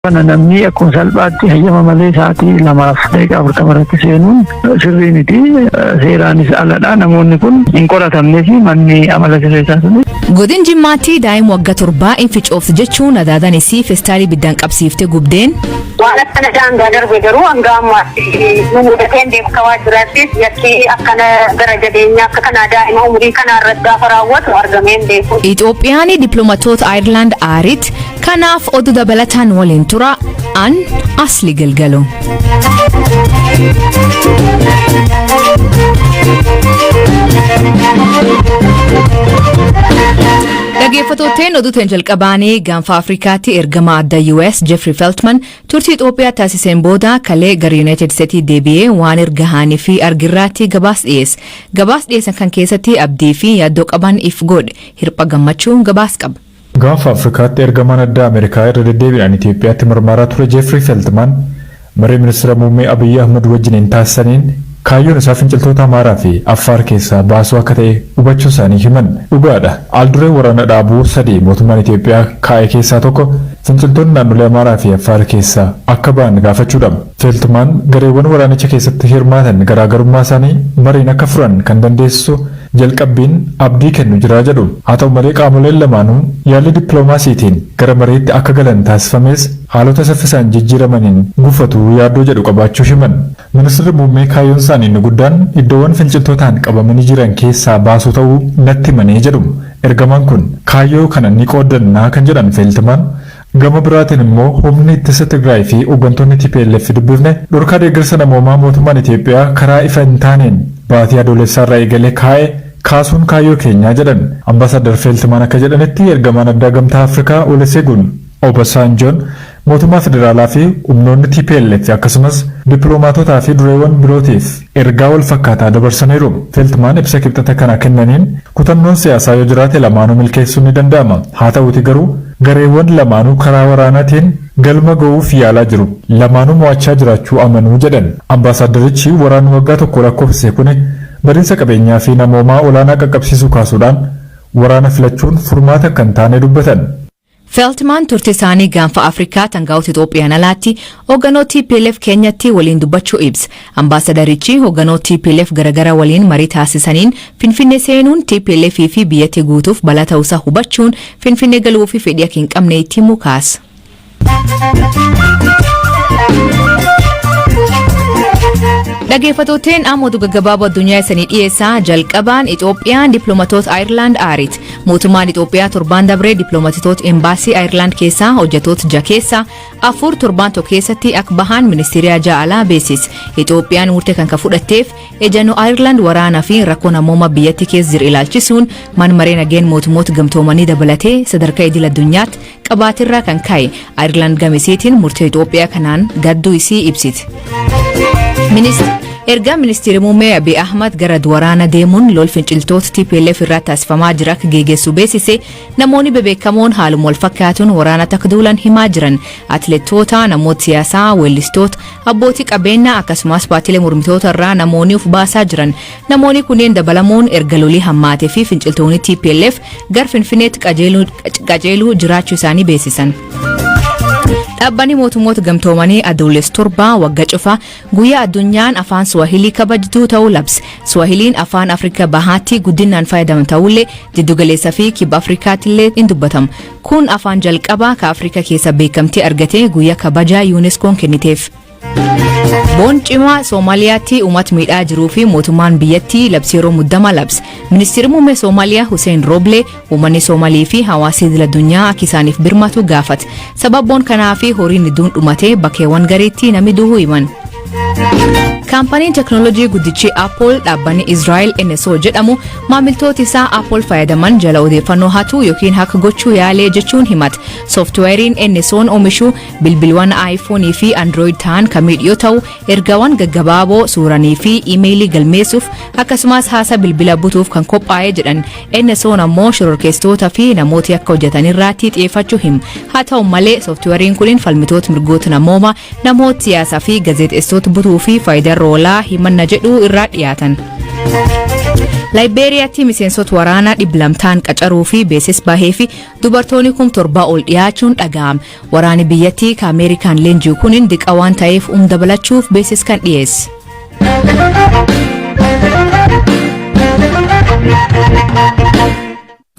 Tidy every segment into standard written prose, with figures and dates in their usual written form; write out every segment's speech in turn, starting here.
Kana namni akkuma salphaatti hayyama malee sa'aatii 2:40 seenuun sirrii miti. Seeraanis aladha. Namoonni kun hin qoratamne fi manni amala sirreessaa sun. Godin Jimmaatti daa'ima waggaa 7 inficooftu jechuun adaadanis feestaalii biddaan qabsiiftee gubdeen. Waan akkana daangaa darbe garuu hanga ammaatti nu mudateen deemka waajjiraattis yakkii akkana gara jabeenya akka kanaa daa'ima umurii kanaa irratti gaafa raawwatu argameen beeku. Itoophiyaan dippiloomaatoota Aayerlaand aariit kanaaf oduu dabalataan waliin tura an asli galgalo. Dhaggeeffattootni oduuteen jalqabaanii gaanfa Afrikaatti ergama adda US Jeffrey Feltman turtii Itoophiyaa taasiseen booda kalee gara United States deebi'ee waan ergahaanii fi argirraatti gabaas dhiyeesse. Gabaas dhiyeessan kan keessatti abdii fi yaaddoo qaban if godhe hirpha gammachuun gabaas qaba. Gaanfa Afrikaatti ergamaan adda Ameerikaa irra deddeebi'an Itoophiyaatti marmaraa ture Jeffrey Feltman marii ministeera muummee Abiy Ahmed wajjin taasisaniin kaayyoon isaa finciltoota Amaaraa fi Affaar keessaa baasuu akka ta'e hubachuu isaanii himan. Dhugaadha. Alduree waraana dhaabuu 3 mootummaan Itoophiyaa kaa'e keessaa tokko finciltoonni naannolee Amaaraa fi Affaar keessaa akka ba'an gaafachuudha. Feltman gareewwan waraanicha keessatti hirmaatan garaagarummaa isaanii mariin akka furan kan dandeessisu jalqabbiin abdii kennu jira jedhu. Haa ta'u malee qaamoleen lamaanuu yaalii dippiloomaasiitiin gara mariitti akka galan taasifames haalota saffisaan jijjiiramaniin gufatu yaaddoo jedhu qabaachuu himan. Ministeerri muummee kaayyoon isaanii inni guddaan iddoowwan finciltootaan qabamanii jiran keessaa baasuu ta'uu natti himanii jedhu. Ergamaan kun kaayyoo kana ni qoodannaa kan jedhan Feltman gama biraatiin immoo humni ittisa Tigraay fi hooggantoonni TPLF dubbifne dhorkaa deeggarsa namoomaa mootummaan Itoophiyaa karaa ifa hin taaneen baatii adoolessaa irraa eegalee kaa'e kaasuun kaayyoo keenyaa jedhan. Ambaasaadar Feltman akka jedhanitti ergamaan addaa gamtaa Afrikaa Olusegun Obasanjoon mootummaa federaalaa fi humnoonni TPLF akkasumas dippiloomaatotaa fi dureewwan birootiif ergaa wal fakkaataa dabarsaniiru. Feltman ibsa kibxata kana kennaniin kutannoon siyaasaa yoo jiraate lamaanuu milkeessuun ni danda'ama. Haa ta'uuti garuu gareewwan lamaanuu karaa waraanaatiin galma ga'uuf yaalaa jiru. Lamaanuu mo'achaa jiraachuu amanuu jedhan. Ambaasaadarichi waraanni waggaa tokko lakkoofse kun badiinsa qabeenyaa fi namoomaa olaanaa qaqqabsiisuu kaasuudhaan waraana filachuun furmaata kan taane dubbatan. Feltman turtii isaanii gaanfa Afrikaa tangaa'ota Itoophiyaan alaatti hoogganoota TPLF keenyatti waliin dubbachuu ibsa. Ambaasadarichi hoogganoota TPLF garagara waliin marii taasisaniin Finfinnee seenuun TPLF fi biyyatti guutuuf balaa ta'uusaa hubachuun Finfinnee galuu fi fedhii akka hin qabne itti himuu kaasa. Dhaggeeffattootni ammoo gaggabaaboo addunyaa isanii dhiyeessaa jalqabaan Itoophiyaan dippiloomaatoota Aayerlaand aariit. Mootummaan Itoophiyaa torbaan dabree dippiloomaatitoota embaasii Aayerlaand keessaa hojjetoota 6 keessaa 4 torbaan tokko keessatti akka bahan ministeeriyaa ja'alaa beeksise. Itoophiyaan murtee kan fudhatteef ejannoo Aayerlaand waraanaa fi rakkoo namoomaa biyyatti keessa jiru ilaalchisuun man maree nageen mootummoota gamtoomanii dabalatee sadarkaa idil addunyaatti qabaatirraa kan ka'e. Aayerlaand gamisiitiin murtee Itoophiyaa kanaan gadduu isii ibsite. Erga ministeerri muummee Abiy Ahmed gara waraana deemuun lol finciltoota TPLF irraa taasifamaa jira akka geeggeessu beeksise namoonni bebeekamoon haaluma wal fakkaatuun waraanatti akka duulan himaa jiran atileetota, namoota siyaasaa, weellistoota, abbootii qabeenyaa akkasumas paartiilee mormitoota irraa namoonni of baasaa jiran. Namoonni kunneen dabalamuun erga lolii hammaatee fi finciltoonni TPLF gara Finfinneetti qajeeluu jiraachuu isaanii beeksisan. Dhaabbanni mootummoota gamtoomanii adoolessa 7 waggaa cufa guyyaa addunyaan afaan Swahilii kabajtuu ta'uu labse. Swahiliin afaan Afrikaa bahaatti guddinaan fayyadaman ta'ullee jiddugaleessaa fi kibba Afrikaatti illee hin dubbatamu. Kun afaan jalqabaa ka Afrikaa keessa beekamtii argatee guyyaa kabajaa UNESCOon kenniteef. Boon cimaa Soomaaliyaatti uummata miidhaa jiruu fi mootummaan biyyattii labsii yeroo muddamaa labse. Ministeerri muummee Soomaaliyaa Hussein Roble uummanni Soomaalii fi hawaasa idil addunyaa akka isaaniif birmatu gaafate. Sababoon kanaa fi horiin hedduun dhumatee bakkeewwan gariitti namni du'uu himan. Kaampaniin teknoolojii guddichi Apple dhaabbanni Israa'el NSO jedhamu maamiltoota isaa Apple fayyadaman jala odeeffannoo hatuu yookiin haka gochuu yaalee jechuun himate. Sooftiweeriin NSO'n oomishu bilbilawwan iPhone fi Android ta'an kamiidha yoo ta'u ergaawwan gaggabaaboo suuranii fi iimeelii galmeessuuf akkasumas haasaa bilbila butuuf kan qophaa'ee jedhan. NSO'n ammoo shororkeessitoota fi namoota akka hojjetan irratti xiyyeeffachuu hima. Haa ta'u malee sooftiweeriin kun falmitoota mirgoota namoomaa namoota siyaasaa fi gaazexeessitoota butuu fi faayidaa roolaa himanna jedhu irraa dhiyaatan. Laayiberiyaatti miseensota waraanaa 200 qacaruu fi beesis bahee fi dubartoonni 7,000 ol dhiyaachuun dhaga'ame. Waraanni biyyattii ka Ameerikaan leenji'u kunin diqa waan ta'eef dabalachuuf beesis kan dhiyeesse.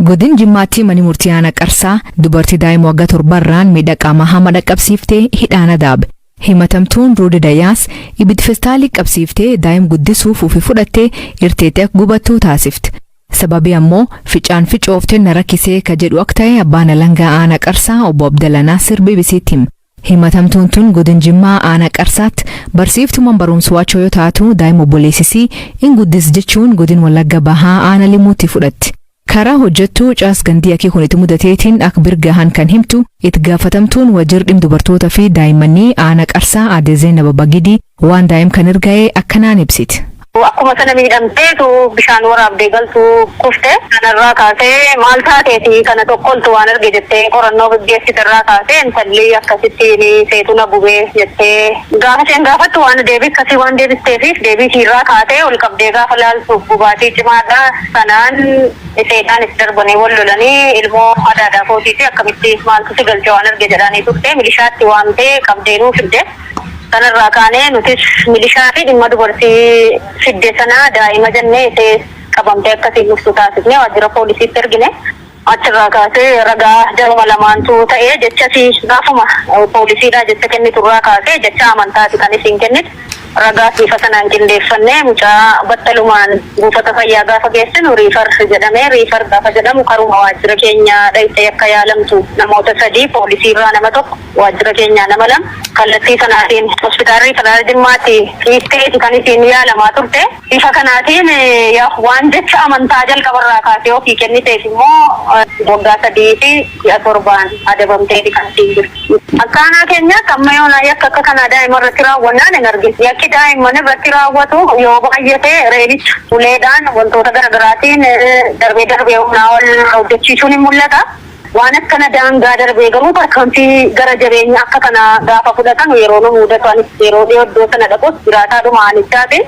Godin Jimmaatti mani murtii aanaa Qarsaa dubartii daa'ima waggaa 7 irraan miidhaqama hama dhaqqabsiiftee hidhaan adaabe. Himatamtuun Ruudi Dayaas ibiddi feestaalii qabsiiftee daa'im guddisuuf ofii fudhattee irteetee gubattuu taasifte. Sababii ammoo ficaan ficooftee na rakkisee ka jedhu akka ta'e abbaan alangaa aanaa Qarsaa obbo Abdalaa Naasir BBC'tti hima. Himatamtuun tun godin Jimmaa aanaa Qarsaatti barsiiftumaan barumsa waachoo yoo taatu daa'ima obboleessisii in guddis jechuun godin Wallagga Bahaa aanaa Limuutti fudhatti. Karaa hojjettuu caas gandii akii kunitti mudateetiin akka birgahan kan himtu itti gaafatamtuun wajjir dhimma dubartoota fi daa'immanii aanaa Qarsaa Aadde Zeenab Bagidii waan daa'im kan erga'ee akkanaan ibsiti. Akkuma sana miidhamteetu bishaan waraabdee galtu kufte kanarraa kaasee maal taateeti kana tokkoltu waan arge jettee qorannoo gaggeessitirraa kaasee intalli akkasittiin seetu na gubee jettee gaafa isheen gaafattu waan deebii akkasii waan deebisteefiif deebii ishiirraa kaatee ol qabdee gaafa laaltu gubaatii cimaadha sanaan iseedhaan itti darbanii wal lolanii ilmoo adaadaa kootiiti akkamitti maaltu si galche waan arge jedhanii turte milishaatti waamtee qabdeenuu fidde. Kanarraa kaanee nutis milishaa fi dhimma dubartii fidde sanaa daa'ima jennee isee qabamtee akkasiin dhuftu taasifne waajjira poolisiitti ergine achirraa kaasee ragaa jaruma lamaantu ta'ee jechasi gaafuma poolisiidhaa jecha kenniturraa kaasee jecha amantaati kan isiin kennitu ragaa siifa sanaan qindeeffannee mucaa battalumaan buufata fayyaa gaafa geessinu riifar jedhamee riifar gaafa jedhamu karuma waajjira keenya dhayxee akka yaalamtu namoota 3 poolisiirraa nama tokko waajjira keenya nama 2 kallattii sanaatiin hospitaalli federaalaa Jimmaatti dhiisteeti kan isiin yaalamaa turte bifa kanaatiin waan jecha amantaa jalqabarraa kaasee ofii kenniteef immoo waggaa 3 fi 7 adabamteeti kan isiin jirtu. Akkaanaa keenyaatti amma yoonaa yakka akka kanaa daa'ima irratti raawwannaan hin arginu. Yakki daa'imman irratti raawwatu yoo baay'ate reebicha uleedhaan wantoota garaagaraatiin darbee humnaa ol hojjechiisuun hin mul'ata. Waan akkana daangaa darbee garuu tarkaanfii gara jabeenya akka kana gaafa fudhatan yeroo nu mudatan yeroo dhiyoo sana dhaqus jiraataa dhumaanichaati.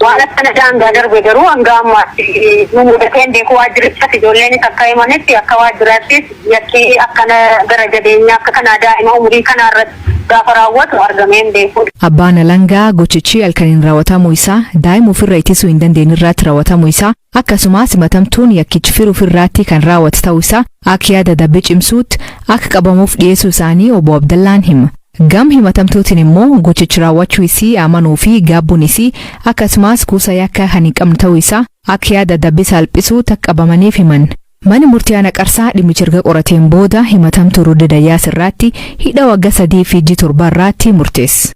Waan akkana daangaa darbee garuu hanga ammaatti nu mudateen beeku waajjirichatti ijoolleenis akka himanitti akka waajjiraattis yakki akkana gara jabeenya akka kanaa daa'ima umurii kanaarratti gaafa raawwatu argameen beeku. Abbaan alangaa gochichi halkaniin raawwatamuu isaa daa'ima ofirra ittisuu hin dandeenye irratti raawwatamuu isaa akkasumas himatamtuun yakkichi firuu ofirraatti kan raawwatu ta'uu isaa akka yaada dabbe cimsuutti akka qabamuuf dhiyeessuu isaanii obbo Abdallaan hima. Gam himatamtuutiin immoo gochichi raawwachuu isii amanuu fi gaabbuun isii akkasumas kuusa yakka kan hin qabne ta'uu isaa akka yaada dabbe salphisuu qabamaniif himan. Mani murtii aanaa Qarsaa dhimmicha erga qorateen booda himatamtuu Ruudi Dayaas irratti hidha waggaa 3 fi 7 irratti murteesse.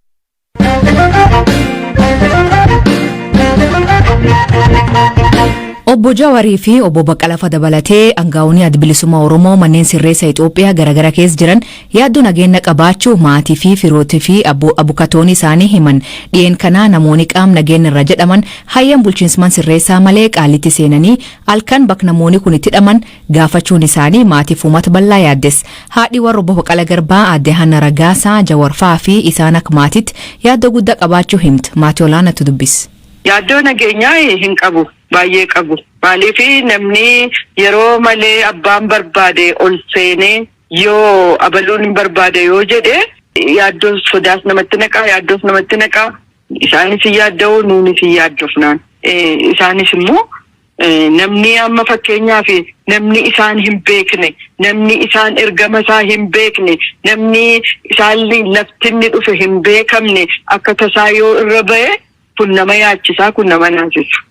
Obbo Jawarii fi obbo Baqqalaa dabalatee aangaa'onni adda bilisummaa Oromoo manneen sirreessa Itoophiyaa garagara keessa jiran yaaddoo nageenya qabaachuu maatii fi firootii fi abukatoonni isaanii himan. Dhiyeen kana namoonni qaama nageenya irra jedhaman hayyam bulchiinsa sirreessaa malee qaalitti seenanii halkan bakka namoonni kun itti hidhaman gaafachuun isaanii maatiif uummata bal'aa yaaddes. Haadhi warra obbo Baqqalaa Garbaa Aadde Hanna Ragaasaa Jawarfaa fi isaan akka maatiitti yaaddoo guddaa qabaachuu himti. Maatii olaanaatu dubbis. Yaaddoo nageenyaa hin qabu. Baay'ee qabu. Maaliif namni yeroo malee abbaan barbaade ol seenee yoo abaluun hin barbaade yoo jedhe yaaddoo sodaas namatti naqaa isaanis hin yaadda'u nuunis hin yaaddofnaan isaanis immoo namni amma fakkeenyaaf namni isaan hin beekne namni isaan ergama isaa hin beekne namni isaan laftinni dhufe hin beekamne akka tasaa yoo irra ba'e kun nama yaachisaa kun nama naasisa.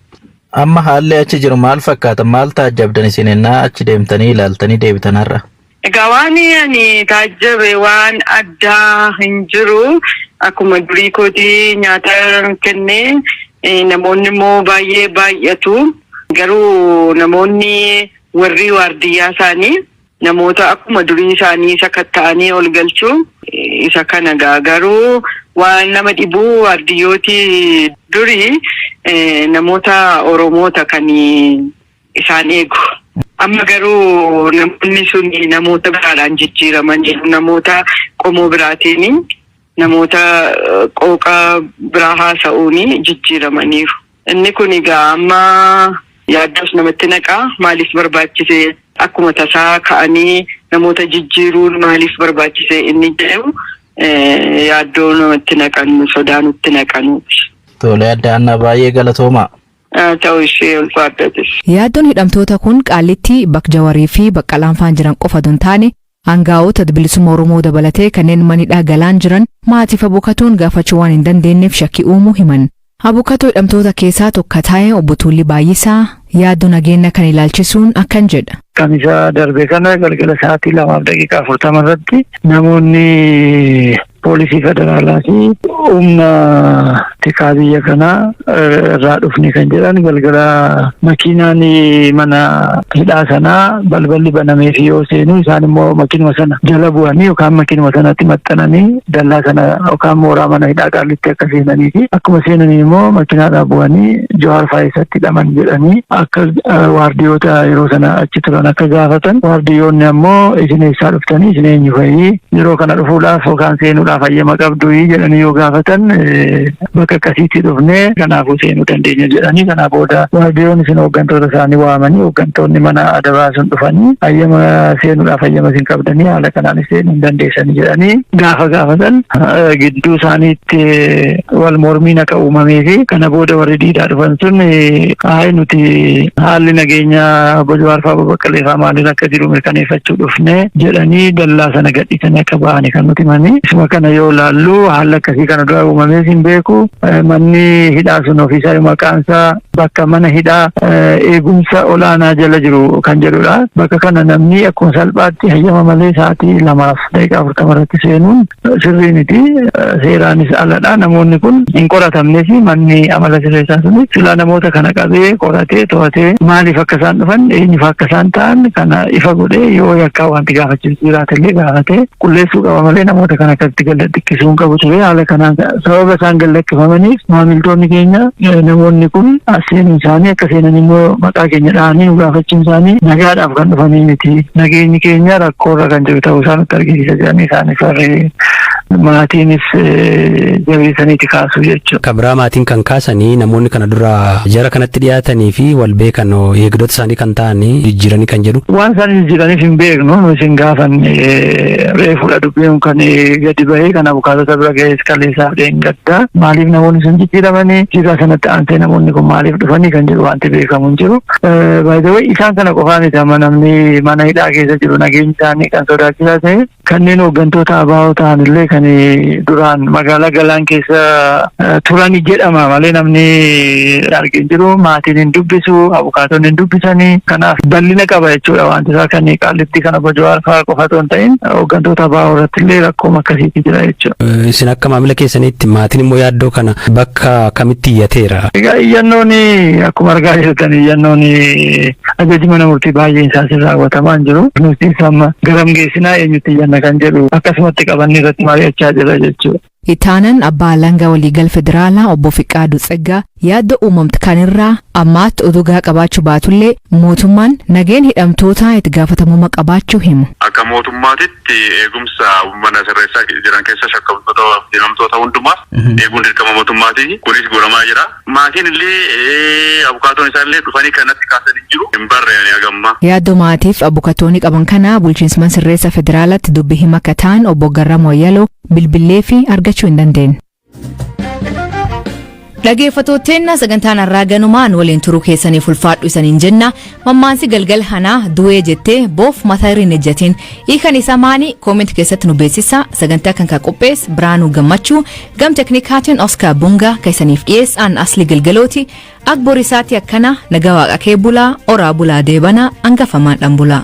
Amma haalli achi jiru maal fakkaata? Maal taajjabdan isin ennaa achi deemtanii ilaaltanii deebitanarra? Egaa waan ani taajjabe waan addaa hin jiru. Akkuma durii kootii nyaata kennee namoonni immoo baay'ee baay'atu. Garuu namoonni warri waardiyyaa isaanii namoota akkuma durii isaanii sakatta'anii ol galchuu isa kana garuu waan nama dhibuu waardiyyooti durii namoota Oromoota kan isaan eegu. Amma garuu namoonni sun namoota biraadhaan jijjiiramanii namoota qomoo biraatiin namoota qooqa biraa haasa'uun jijjiiramaniiru. Inni kun egaa amma yaaddos namatti naqa maaliif barbaachise akkuma tasaa ka'anii namoota jijjiiruun maaliif barbaachise inni jedhamu yaaddoo namatti naqan sodaa nutti naqan. Tole adda Annaa baay'ee galatooma. Ta'uu ishee ulfaadhatis. Yaaddoon hidhamtoota kun Qaallitti, Bakjawarii fi Baqqalaanfaan jiran qofa osoo hin taane hangaa'ota bilisummaa Oromoo dabalatee kanneen manidhaa galaan jiran maatiif abukatoon gaafachuu waan hin dandeenyeef shakkii uumuu himan. Abukatoo hidhamtoota keessaa tokko ta'e obbo Tuulli Baay'isaa yaaddoo nageenya kan ilaalchisuun akkan jedha. Kamisa darbe kana galgala sa'aatii 2:40 irratti namoonni poolisii federaalaa fi humna tikaa biyya kanaa irraa dhufni kan jedhan galgala makiinaan mana hidhaa sanaa balballi banameef yoo seenu isaan immoo makiinuma sana jala bu'anii yookaan makiinuma sanatti maxxananii dallaa sana yookaan mooraa mana hidhaa Qaallitti akka seenanii fi akkuma seenanii immoo makiinaadhaa bu'anii Jawaar Faayisatti hidhaman jedhanii akka waardiyoota yeroo sana achi turan akka gaafatan waardiyoonni ammoo isin eessaa dhuftanii isin eenyu fa'i yeroo kana dhufuudhaaf yookaan seenuudhaaf fayyama qabdu jedhanii yoo gaafatan bakka akkasiitti dhufnee kanaafuu seenuu dandeenya jedhanii kana booda waardiyoonni isin hooggantoota isaanii waamanii hooggantoonni mana adabaa sun dhufanii fayyama seenuudhaaf fayyama isin qabdanii haala kanaan seenuu hin dandeessanii jedhanii gaafa gaafatan gidduu isaaniitti wal mormiin akka uumamee fi kana booda warri diidaa dhufan sun hayi nuti haalli nageenya obbo Jawaar fa'aa Baqqalee fa'aa maaliin akka jiru mirkaneeffachuu dhufne jedhanii dallaa sana gadhiisanii akka ba'anii kan nuti himanii. Isuma kana yoo laallu haala akkasii kana dura uumamee hin beeku manni hidhaa sun ofiisaa maqaan isaa bakka mana hidhaa eegumsa olaanaa jala jiru kan jedhudha. Bakka kana namni akkuma salphaatti hayyama malee sa'aatii 2:40 irratti seenuun sirrii miti. Seeraanis aladha. Namoonni kun hin qoratamnes manni amala sirreessaa sunis silaa namoota kana qabee qoratee to'atee maaliif akka isaan dhufan eenyuuf akka isaan ta'an kana ifa godhee yoo yakkaa wanti gaafachiisu jiraatellee gaafatee qulleessuu qaba malee namoota kana akkatti gallakkisuu hin qabu ture. Haala kanaan sababa isaan gallakkifamaniif maamiltoonni keenya namoonni kun seenuun isaanii akka seenan immoo maqaa keenya dhahanii nu gaafachuun isaanii nagaadhaaf kan dhufanii miti. Nageenyi keenya rakkoorra kan jiru ta'uu isaa nutti argisiisa jedhanii isaaniif warri maatiinis jabeessaniiti kaasuu jechuudha. Kabraa maatiin kan kaasanii namoonni kana dura jara kanatti dhiyaatanii fi wal beekan eegdota isaanii kan ta'anii jijjiiranii kan jedhu. Waan isaan jijjiiraniif hin beeknu nu isin gaafan reefudha dubbiin kan gadi bahee kan abukaatota bira ga'ees kaleessaaf dheengaddaa maaliif namoonni sun jijjiiramanii jiraa sanatti aansee namoonni kun maaliif dhufanii kan jedhu wanti beekamu hin jiru. Baay'ee isaan kana qofaa miti amma namni mana hidhaa keessa jiru nageenyi isaanii kan sodaachisaa ta'e kanneen hooggantoota ABO ta'an illee kan duraan magaalaa Galaan keessa turani jedhama malee namni argee jiru maatiin hin dubbisu abukaatonni hin dubbisanii kanaaf bal'ina qaba jechuudha wanti isaa kan Qaallitti kana obbo Jawaar fa'aa qofa otoo hin ta'in hooggantoota ABO irratti illee rakkooma akkasiitti jira jechuudha. Isin akka maamila keessaniitti maatiin immoo yaaddoo kana bakka kamitti iyyateera? Egaa iyyannoon akkuma argaa jirtan iyyannoon ajaji mana murtii baay'een isaas raawwatamaa hin jiru. Nuti amma garam geessinaa eenyutti iyyanna kan jedhu akkasumatti qabannee irratti mari'achaa jira jechuudha. Itaanan abbaa alangaa waliigal federaalaa obbo Fiqaaduu Tsaggaa yaaddoo uumamte kanirraa ammaatti odugaa qabaachuu baatullee mootummaan nageen hidhamtoota itti gaafatamummaa qabaachuu himu. Akka mootummaatitti eegumsa mana sirreessaa jiran keessa shakkamtoota hidhamtoota hundumaa eeguun dirqama mootummaati. Kunis godhamaa jira. Maatiin illee abukaatoon isaallee dhufanii kanatti kaasanii jiru. Hin barreeffamne hagamma. Yaaddoo maatiif abukatoonni qaban kana bulchiinsa mana sirreessaa federaalaatti dubbi hima akka ta'an obbo Garramoo Yaloo bilbilee fi argachuu hin dandeenye. Dhaggeeffattootni sagantaan har'aa ganumaan waliin turuu keessaniif ulfaadhu isaniin jenna. Mammaansi galgal hanaa du'ee jettee boof mataa irra hin ejjatin. Hiikan isaa maali? Kooment keessatti nu beeksisa. Sagantaa kan qopheesse Biraanuu Gammachuu gam teknikaatiin Oskar Bungaa keessaniif dhiyeessan Asli Galgalooti. Akbor isaati akkana nagaa waaqa kee bulaa oraa bulaa deebana hangafamaan dhan bulaa.